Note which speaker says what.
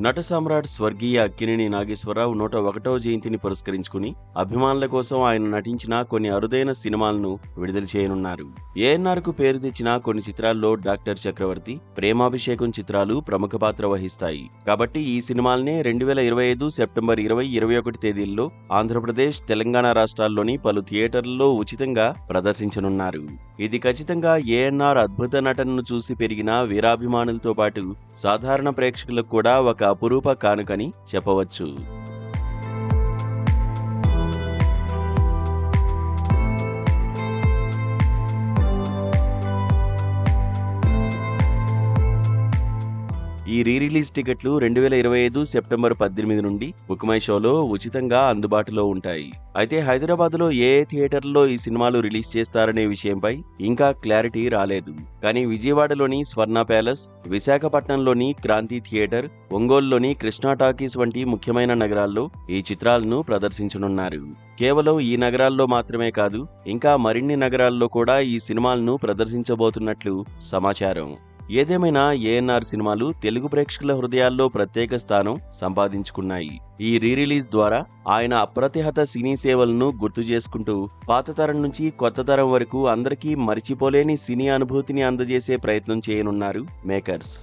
Speaker 1: నట సామ్రాట్ స్వర్గీయ అక్కినేని నాగేశ్వరరావు 101వ జయంతిని పురస్కరించుకుని అభిమానుల కోసం ఆయన నటించిన కొన్ని అరుదైన సినిమాలను విడుదల చేయనున్నారు. ఏఎన్ఆర్ కు పేరు తెచ్చిన కొన్ని చిత్రాల్లో డాక్టర్ చక్రవర్తి, ప్రేమాభిషేకం చిత్రాలు ప్రముఖ పాత్ర వహిస్తాయి. కాబట్టి ఈ సినిమాల్నే 2025 సెప్టెంబర్ 20, 21 తేదీల్లో ఆంధ్రప్రదేశ్, తెలంగాణ రాష్ట్రాల్లోని పలు థియేటర్లలో ఉచితంగా ప్రదర్శించనున్నారు. ఇది ఖచ్చితంగా ఏఎన్ఆర్ అద్భుత నటనను చూసి పెరిగిన వీరాభిమానులతో పాటు సాధారణ ప్రేక్షకులకు కూడా ఒక అపురూప కానుకని చెప్పవచ్చు. ఈ రిలీజ్ టికెట్లు 2025 సెప్టెంబర్ 18 నుండి బుక్మై షోలో ఉచితంగా అందుబాటులో ఉంటాయి. అయితే హైదరాబాద్లో ఏ థియేటర్లో ఈ సినిమాలు రిలీజ్ చేస్తారనే విషయంపై ఇంకా క్లారిటీ రాలేదు. కానీ విజయవాడలోని స్వర్ణ ప్యాలెస్, విశాఖపట్నంలోని క్రాంతి థియేటర్, ఒంగోలులోని కృష్ణా టాకీస్ వంటి ముఖ్యమైన నగరాల్లో ఈ చిత్రాలను ప్రదర్శించనున్నారు. కేవలం ఈ నగరాల్లో మాత్రమే కాదు, ఇంకా మరిన్ని నగరాల్లో కూడా ఈ సినిమాలను ప్రదర్శించబోతున్నట్లు సమాచారం. ఏదేమైనా ఏఎన్ఆర్ సినిమాలు తెలుగు ప్రేక్షకుల హృదయాల్లో ప్రత్యేక స్థానం సంపాదించుకున్నాయి. ఈ రిలీజ్ ద్వారా ఆయన అప్రతిహత సినీ సేవలను గుర్తు చేసుకుంటూ పాత తరం నుంచి కొత్త తరం వరకు అందరికీ మరిచిపోలేని సినీ అనుభూతిని అందజేసే ప్రయత్నం చేయనున్నారు మేకర్స్.